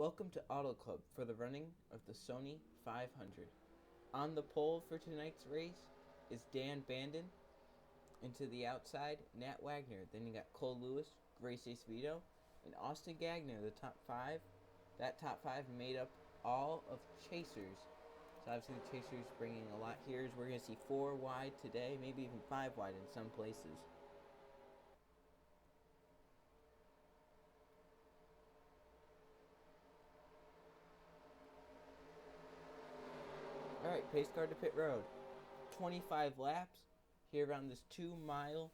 Welcome to Auto Club for the running of the Sony 500. On the pole for tonight's race is Dan Bandon, and to the outside, Nat Wagner. Then you got Cole Lewis, Grace Vito, and Austin Gagner, the top five. That top five made up all of Chasers. So obviously the Chasers bringing a lot here. We're going to see 4 wide today, maybe even 5 wide in some places. Alright, pace car to pit road. 25 laps here around this 2-mile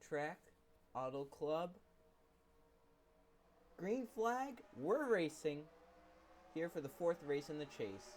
track. Auto Club. Green flag, we're racing here for the 4th race in the chase.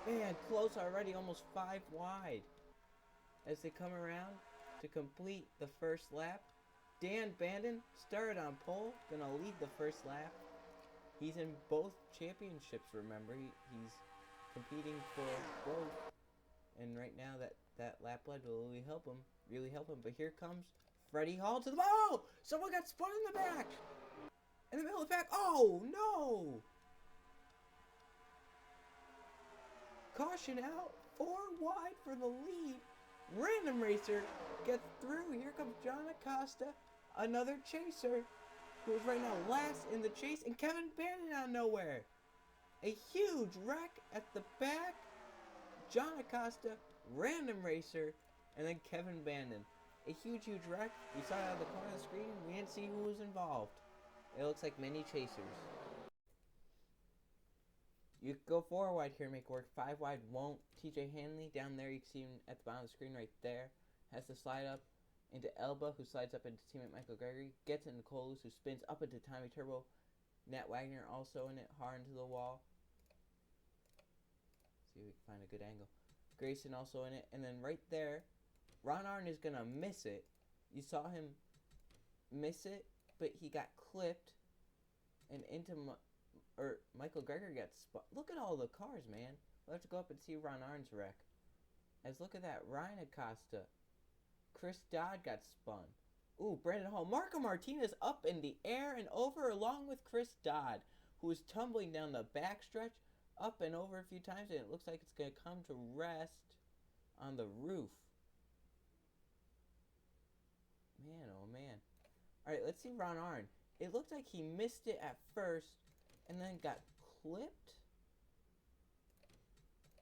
Man, close already, almost 5 wide. As they come around to complete the first lap, Dan Bandon started on pole, gonna lead the first lap. He's in both championships, remember. He's competing for both. And right now that lap lead will really help him. But here comes Freddie Hall to the ball. Someone got spun in the back. In the middle of the pack. Oh no! Caution out, 4 wide for the lead. Random Racer gets through. Here comes John Acosta, another chaser, who is right now last in the chase, and Kevin Bandon out of nowhere. A huge wreck at the back. John Acosta, Random Racer, and then Kevin Bandon. A huge wreck. We saw it out of the corner of the screen. We didn't see who was involved. It looks like many chasers. You could go 4 wide here and make it work. 5 wide won't. TJ Hanley down there, you can see him at the bottom of the screen right there. Has to slide up into Elba, who slides up into teammate Michael Gregory. Gets into Coles, who spins up into Tommy Turbo. Nat Wagner also in it, hard into the wall. See if we can find a good angle. Grayson also in it. And then right there, Ron Arn is going to miss it. You saw him miss it, but he got clipped and into Michael Greger got spun. Look at all the cars, man. We'll have to go up and see Ron Arn's wreck. As look at that, Ryan Acosta. Chris Dodd got spun. Ooh, Brandon Hall. Marco Martinez up in the air and over along with Chris Dodd, who is tumbling down the backstretch, up and over a few times, and it looks like it's going to come to rest on the roof. Man, oh man. Alright, let's see Ron Arn. It looked like he missed it at first, and then got clipped.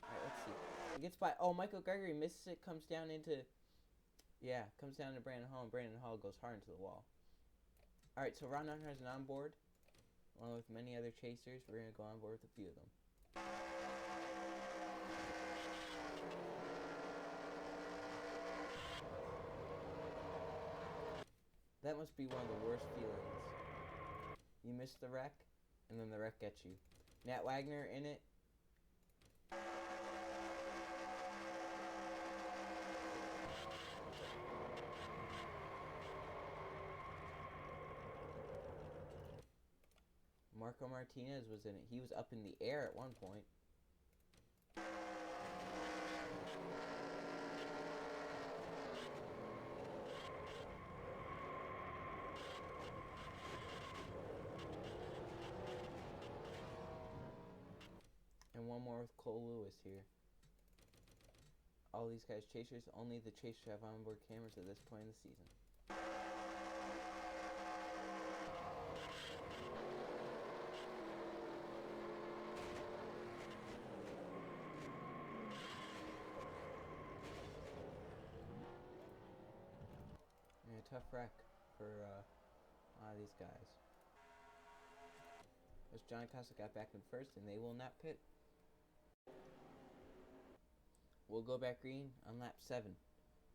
Alright, let's see. It gets by. Oh, Michael Gregory misses it, comes down into. Yeah, comes down to Brandon Hall, and Brandon Hall goes hard into the wall. Alright, so Ron Arn has an onboard, along with many other chasers. We're going to go on board with a few of them. That must be one of the worst feelings. You miss the wreck, and then the wreck gets you. Nat Wagner in it. Marco Martinez was in it. He was up in the air at one point. And one more with Cole Lewis here. All these guys chasers. Only the chasers have onboard cameras at this point in the season. And a tough wreck for a lot of these guys. As John Acosta got back in first, and they will not pit. We'll go back green on lap 7.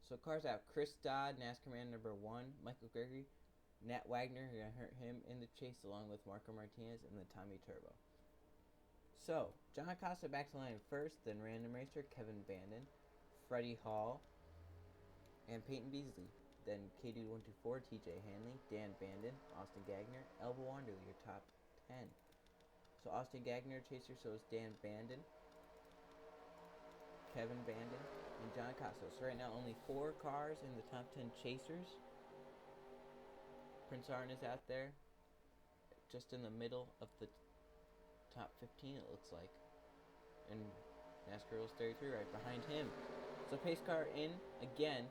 So cars out. Chris Dodd, NASCAR man number 1. Michael Gregory. Nat Wagner, who hurt him in the chase along with Marco Martinez and then Tommy Turbo. So, John Acosta back to line first, then Random Racer, Kevin Bandon, Freddie Hall, and Peyton Beasley. Then K-Dude124, TJ Hanley, Dan Bandon, Austin Gagner, Elba Wanderley, your top 10. So Austin Gagner chaser, so is Dan Bandon, Kevin Bandon, and John Acosta. So right now only 4 cars in the top 10 chasers. Prince Arn is out there, just in the middle of the top 15 it looks like. And NR2000's right behind him. So pace car in again.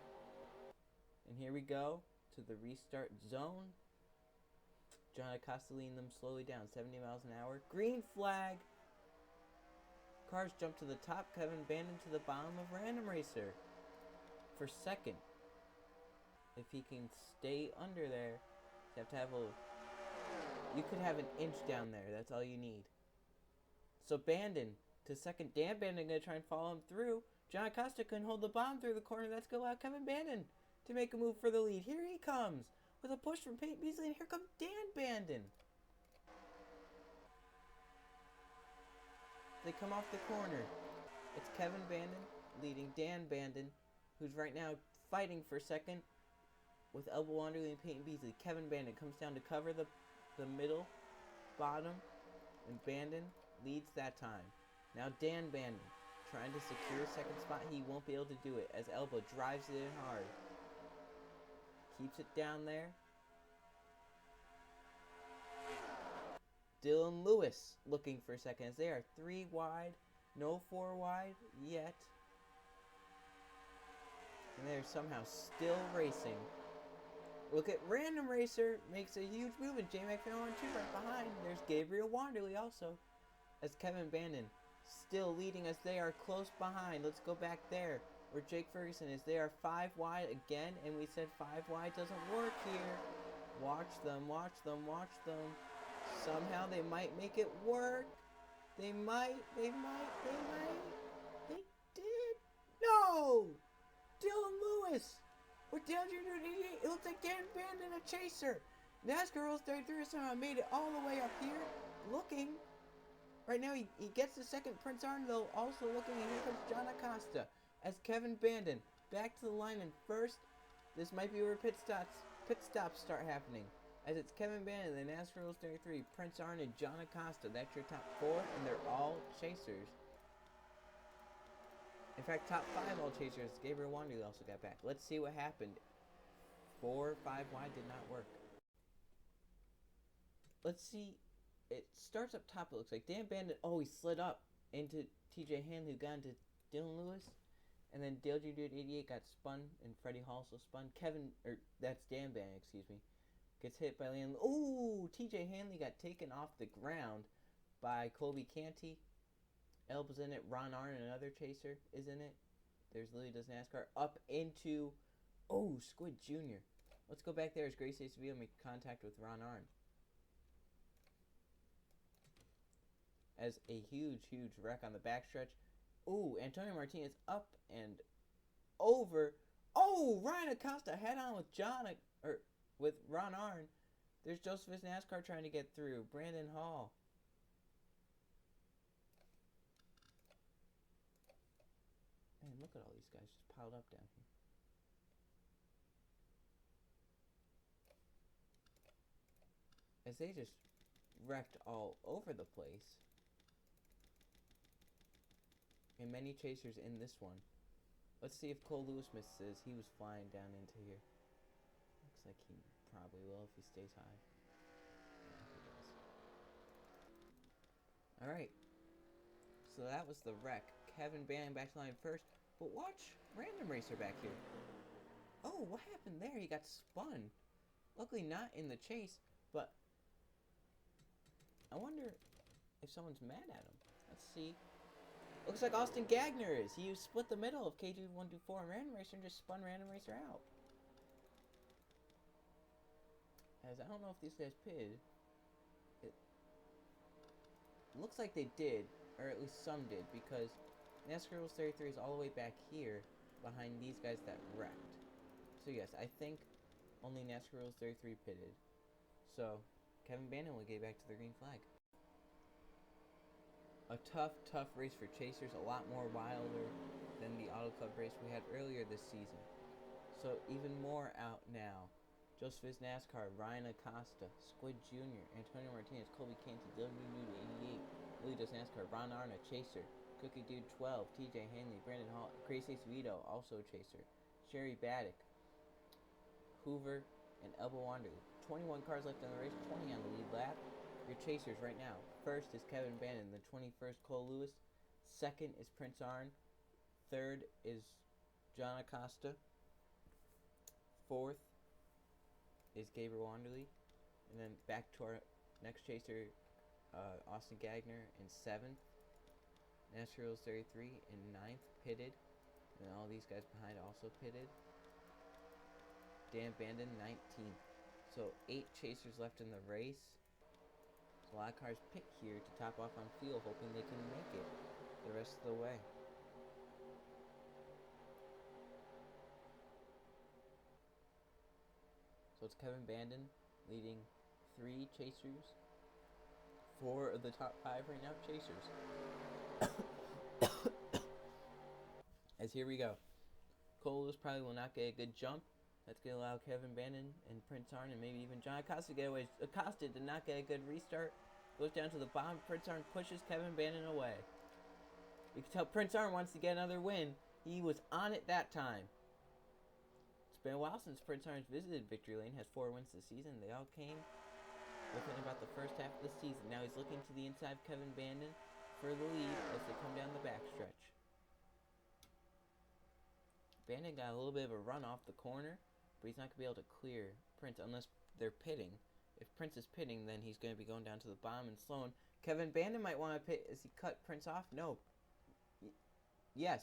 And here we go to the restart zone. John Acosta leading them slowly down, 70 miles an hour. Green flag. Cars jump to the top. Kevin Bandon to the bottom of Random Racer for second. If he can stay under there, you have to have you could have an inch down there. That's all you need. So Bandon to second. Dan Bandon gonna try and follow him through. John Acosta couldn't hold the bomb through the corner. That's gonna allow Kevin Bandon to make a move for the lead. Here he comes with a push from Peyton Beasley, and here comes Dan Bandon. They come off the corner. It's Kevin Bandon leading Dan Bandon, who's right now fighting for second with Elba Wanderley and Peyton Beasley. Kevin Bandon comes down to cover the middle, bottom, and Bandon leads that time. Now Dan Bandon trying to secure second spot. He won't be able to do it as Elba drives it in hard. Keeps it down there. Dylan Lewis looking for second as they are 3 wide. No 4 wide yet. And they're somehow still racing. Look at Random Racer makes a huge move, and J-Mac1-2 right behind. There's Gabriel Wanderley also as Kevin Bandon still leading as they are close behind. Let's go back there where Jake Ferguson is. They are 5 wide again, and we said 5 wide doesn't work here. Watch them, watch them, watch them. Somehow they might make it work. They did. No! Dylan Lewis! We're down to 88. It looks like Dan Bandon a chaser. NR2000's somehow made it all the way up here. Looking. Right now he gets the second. Prince Arn though also looking, and here comes John Acosta as Kevin Bandon back to the line in first. This might be where pit stops start happening. As it's Kevin Bandon, then NR2003, Prince Arn, and John Acosta. That's your top 4, and they're all chasers. In fact, top 5 all chasers. Gabriel Wanderley also got back. Let's see what happened. 4, 5 wide did not work. Let's see. It starts up top, it looks like. Dan Bandon, he slid up into TJ Hanley, who got into Dylan Lewis. And then Joerut00000's got spun, and Freddie Hall also spun. That's Dan Bandon, excuse me. Gets hit by Leon. Ooh, TJ Hanley got taken off the ground by Colby Canty. Elba's in it. Ron Arn, another chaser, is in it. There's Lily Does NASCAR. Up into, Squid Jr. Let's go back there as Gracie Seville make contact with Ron Arn. As a huge, huge wreck on the backstretch. Ooh, Antonio Martinez up and over. Oh, Ryan Acosta head on with Ron Arn. There's Josephus NASCAR trying to get through. Brandon Hall. Man, look at all these guys just piled up down here. As they just wrecked all over the place. And many chasers in this one. Let's see if Cole Lewis misses. He was flying down into here. Looks like he probably will if he stays high. Yeah, he does. Alright. So that was the wreck. Kevin Bandon back to line first. But watch Random Racer back here. Oh, what happened there? He got spun. Luckily not in the chase, but I wonder if someone's mad at him. Let's see. Looks like Austin Gagner is. He split the middle of K-Dude100 and Random Racer and just spun Random Racer out. As I don't know if these guys pitted. It looks like they did, or at least some did, because NR2000's is all the way back here behind these guys that wrecked. So yes, I think only NR2000 pitted. So Kevin Bandon will get back to the green flag. A tough race for chasers, a lot more wilder than the Auto Club race we had earlier this season. So even more out now. Joseph's NASCAR, Ryan Acosta, Squid Jr., Antonio Martinez, Colby Canty, Dylan Newt 88, Willie Does NASCAR, Ron Arna, Chaser, Cookie Dude 12, TJ Hanley, Brandon Hall, Grace Ace Vito, also Chaser, Sherry Baddock, Hoover, and Elbow Wanderley. 21 cars left in the race, 20 on the lead lap. Your chasers right now. First is Kevin Bannon, the 21st Cole Lewis. Second is Prince Arn. Third is John Acosta. Fourth is Gabriel Wanderley. And then back to our next chaser, Austin Gagner in 7th. NR2003 in 9th, pitted. And all these guys behind also pitted. Dan Bandon, 19th. So 8 chasers left in the race. So a lot of cars pit here to top off on fuel, hoping they can make it the rest of the way. So it's Kevin Bandon leading 3 chasers. 4 of the top 5 right now chasers. As here we go. Cole Lewis probably will not get a good jump. That's going to allow Kevin Bannon and Prince Arn and maybe even John Acosta to get away. Acosta did not get a good restart. Goes down to the bottom. Prince Arn pushes Kevin Bannon away. You can tell Prince Arn wants to get another win. He was on it that time. It's been a while since Prince Arn's visited Victory Lane. Has 4 wins this season. They all came within about the first half of the season. Now he's looking to the inside of Kevin Bandon for the lead as they come down the backstretch. Bandon got a little bit of a run off the corner, but he's not going to be able to clear Prince unless they're pitting. If Prince is pitting, then he's going to be going down to the bottom and slowing. Kevin Bandon might want to pit as he cut Prince off. No. Yes.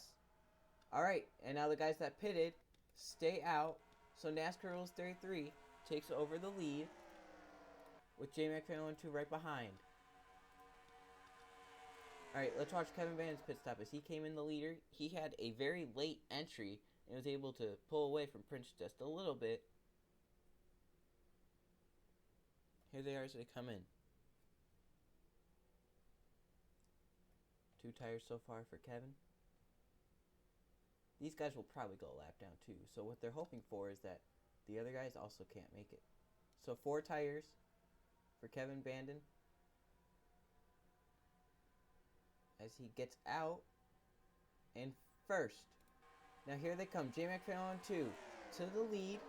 Alright, and now the guys that pitted stay out. So NASCAR00000's takes over the lead with J Mac 2 right behind. Alright, let's watch Kevin Bandon's pit stop. As he came in the leader, he had a very late entry and was able to pull away from Prince just a little bit. Here they are as they come in. 2 tires so far for Kevin. These guys will probably go a lap down too. So what they're hoping for is that the other guys also can't make it. So 4 tires for Kevin Bandon. As he gets out in first. Now here they come. J Mac 2 to the lead.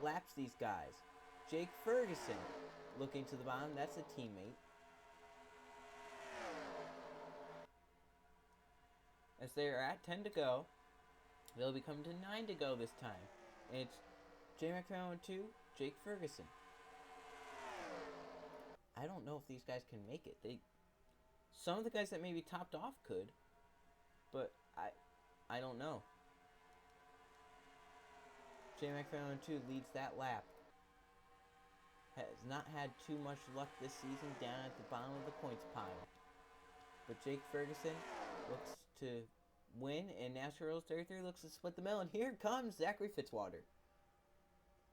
Laps these guys. Jake Ferguson looking to the bottom. That's a teammate. As they are at 10 to go. They'll be coming to 9 to go this time. And it's J Mac 2, Jake Ferguson. I don't know if these guys can make it. Some of the guys that maybe topped off could, but I don't know. J Mac 2 leads that lap. Has not had too much luck this season down at the bottom of the points pile. But Jake Ferguson looks to win, and NASCAR00000 looks to split the middle. And here comes Zachary Fitzwater.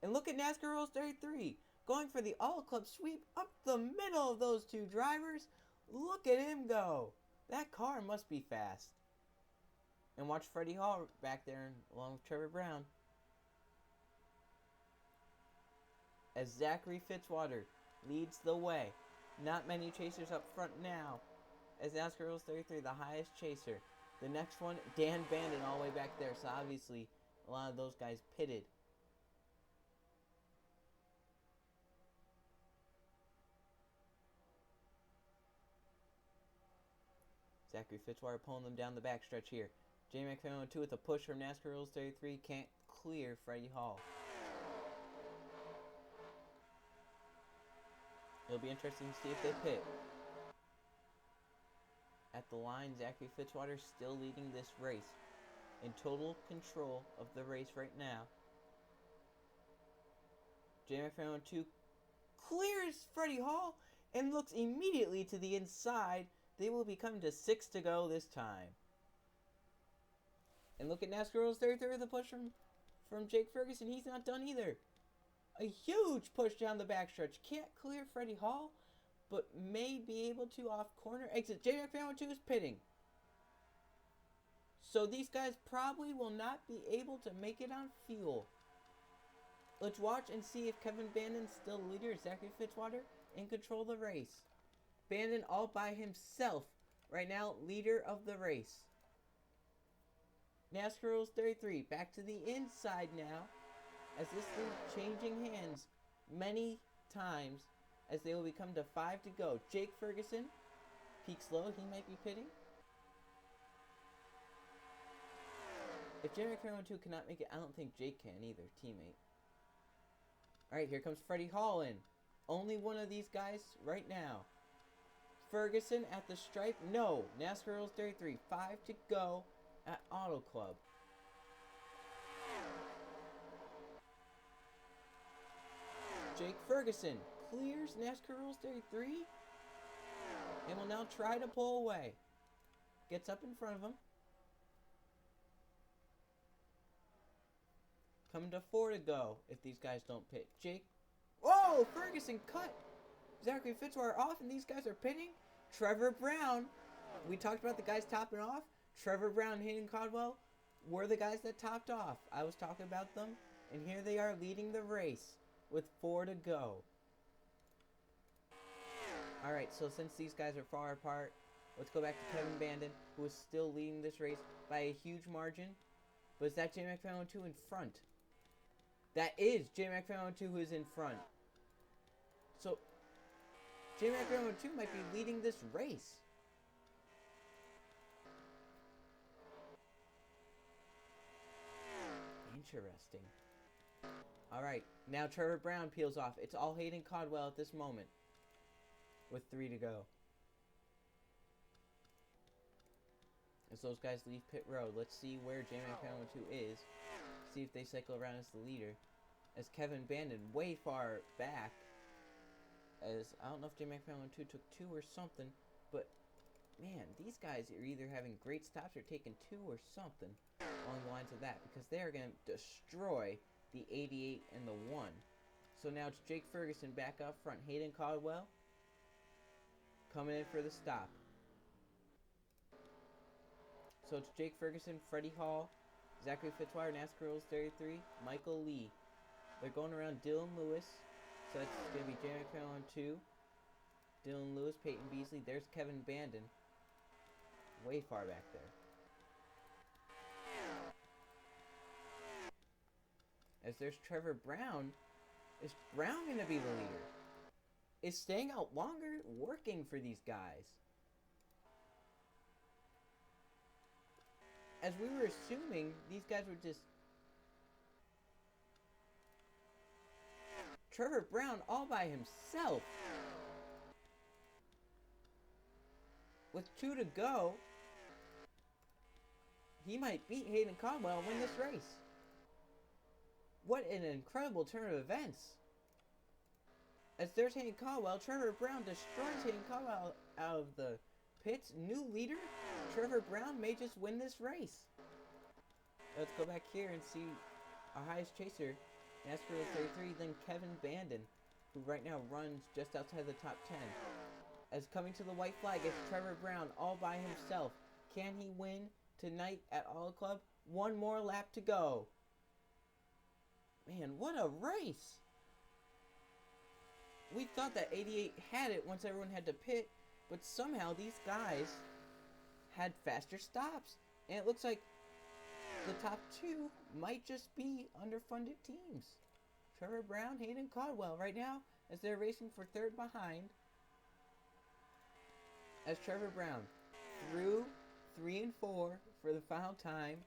And look at NASCAR00000 going for the All Club sweep up the middle of those 2 drivers. Look at him go. That car must be fast. And watch Freddie Hall back there along with Trevor Brown. As Zachary Fitzwater leads the way. Not many chasers up front now. As NASCAR000, the highest chaser. The next one, Dan Bandon all the way back there. So obviously, a lot of those guys pitted. Zachary Fitzwater pulling them down the backstretch here. J Mac 2 with a push from NASCAR000 can't clear Freddie Hall. It'll be interesting to see if they pit. At the line, Zachary Fitzwater still leading this race. In total control of the race right now. J Mac 2 clears Freddie Hall and looks immediately to the inside. They will be coming to 6 to go this time. And look at NASCAR000 with a push from Jake Ferguson. He's not done either. A huge push down the backstretch. Can't clear Freddie Hall, but may be able to off corner exit. Joerut00000's is pitting. So these guys probably will not be able to make it on fuel. Let's watch and see if Kevin Bandon's still the leader. Zachary Fitzwater in control of the race. Bandon all by himself right now, leader of the race. NR2003 back to the inside now, as this lead changing hands many times as they will become to 5 to go. Jake Ferguson peaks low. He might be pitting. If Joerut00000's cannot make it, I don't think Jake can either, teammate. Alright, here comes Freddie Hall in. Only one of these guys right now. Ferguson at the stripe. No. NR2003. 5 to go at Auto Club. Jake Ferguson clears NR2003 and will now try to pull away. Gets up in front of him. Coming to 4 to go if these guys don't pit. Jake. Oh, Ferguson cut. Zachary Fitzwater off, and these guys are pitting. Trevor Brown. We talked about the guys topping off. Trevor Brown and Hayden Caldwell were the guys that topped off. I was talking about them, and here they are leading the race with 4 to go. Alright, so since these guys are far apart, let's go back to Kevin Bandon, who is still leading this race by a huge margin. But is that Joerut00000's in front? That is Joerut00000's who is in front. So, Joerut00000's might be leading this race. Interesting. Alright, now Trevor Brown peels off. It's all Hayden Caldwell at this moment. With 3 to go. As those guys leave pit road, let's see where Joerut00000's is. See if they cycle around as the leader. As Kevin Bandon way far back. As I don't know if Joerut00000's took 2 or something, but man, these guys are either having great stops or taking 2 or something along the lines of that, because they are going to destroy the 88 and the 1. So now it's Jake Ferguson back up front. Hayden Caldwell coming in for the stop. So it's Jake Ferguson, Freddie Hall, Zachary Fitzwater, NR2003, Michael Lee. They're going around Dylan Lewis. So that's going to be Joerut00000's, Dylan Lewis, Peyton Beasley. There's Kevin Bandon. Way far back there. As there's Trevor Brown. Is Brown going to be the leader? Is staying out longer working for these guys? As we were assuming, these guys were just... Trevor Brown all by himself. With 2 to go, he might beat Hayden Caldwell and win this race. What an incredible turn of events. As there's Hayden Caldwell, Trevor Brown destroys Hayden Caldwell out of the pits. New leader, Trevor Brown may just win this race. Let's go back here and see our highest chaser, NR2003, then Kevin Bandon, who right now runs just outside the top 10. As coming to the white flag is Trevor Brown all by himself. Can he win tonight at Auto Club? 1 more lap to go. Man, what a race. We thought that 88 had it once everyone had to pit, but somehow these guys had faster stops. And it looks like the top 2 might just be underfunded teams. Trevor Brown, Hayden Caldwell right now as they're racing for 3rd behind. As Trevor Brown through 3 and 4 for the final time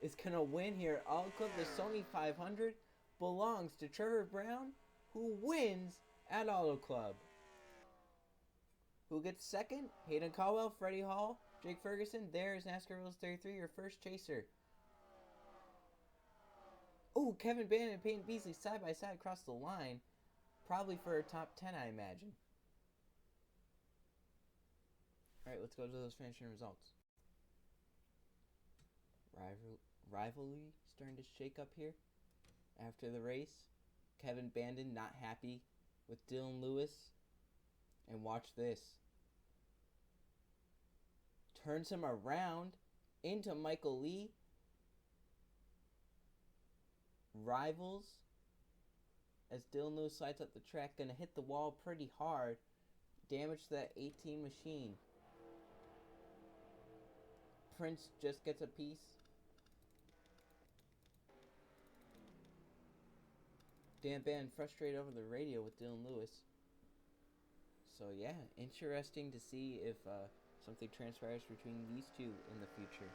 is going to win here. Auto Club, the Sony 500 belongs to Trevor Brown, who wins at Auto Club. Who gets 2nd? Hayden Caldwell, Freddie Hall, Jake Ferguson. There's NR2003, your first chaser. Oh, Kevin Bandon and Peyton Beasley side by side across the line. Probably for a top 10, I imagine. Alright, let's go to those finishing results. Rivalry starting to shake up here after the race. Kevin Bandon not happy with Dylan Lewis And watch this. Turns him around into Michael Lee. Rivals. As Dylan Lewis slides up the track, gonna hit the wall pretty hard. Damage that 18 machine. Prince just gets a piece. Dan Band frustrated over the radio with Dylan Lewis. So yeah, interesting to see if something transpires between these two in the future.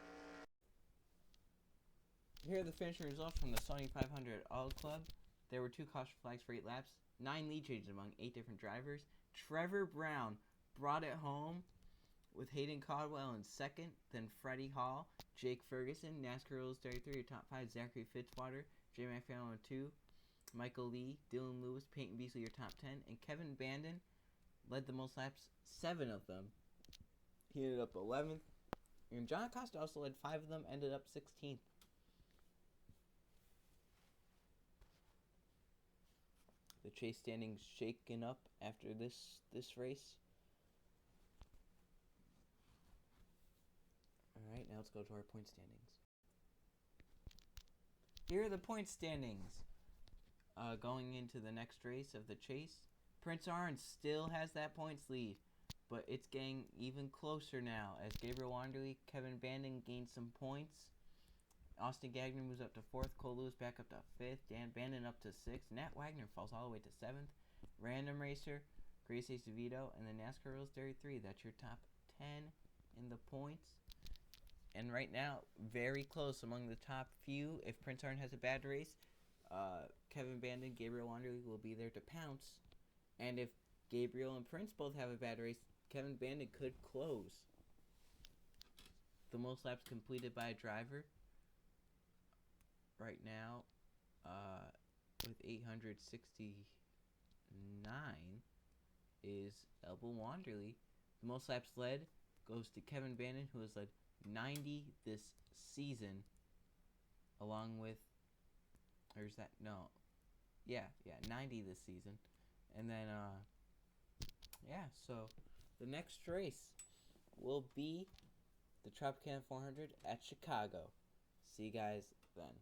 Here are the finishing results from the Sony 500 Auto Club. There were 2 caution flags for 8 laps, 9 lead changes among 8 different drivers. Trevor Brown brought it home with Hayden Caldwell in second, then Freddie Hall, Jake Ferguson, NASCAR Rules 33 your top 5, Zachary Fitzwater, Jay McFarland 2, Michael Lee, Dylan Lewis, Peyton Beasley your top 10, and Kevin Bandon led the most laps, 7 of them. He ended up 11th, and John Acosta also led 5 of them, ended up 16th. The chase standings shaken up after this race. Alright, now let's go to our point standings. Here are the point standings. Going into the next race of the chase. Prince Arns still has that points lead, but it's getting even closer now as Gabriel Wanderley, Kevin Bandon gains some points. Austin Gagner moves up to 4th, Cole Lewis back up to 5th, Dan Bandon up to 6th, Nat Wagner falls all the way to 7th, Random Racer, Gracie DeVito, and the NASCAR Rules 33. That's your top 10 in the points. And right now, very close among the top few. If Prince Arn has a bad race, Kevin Bandon, Gabriel Wanderley will be there to pounce. And if Gabriel and Prince both have a bad race, Kevin Bandon could close. The most laps completed by a driver right now, with 869, is Elba Wanderley. The most laps led goes to Kevin Bandon, who has led 90 this season, along with, or is that, no, yeah, 90 this season. And then, yeah, so the next race will be the Tropicana 400 at Chicago. See you guys then.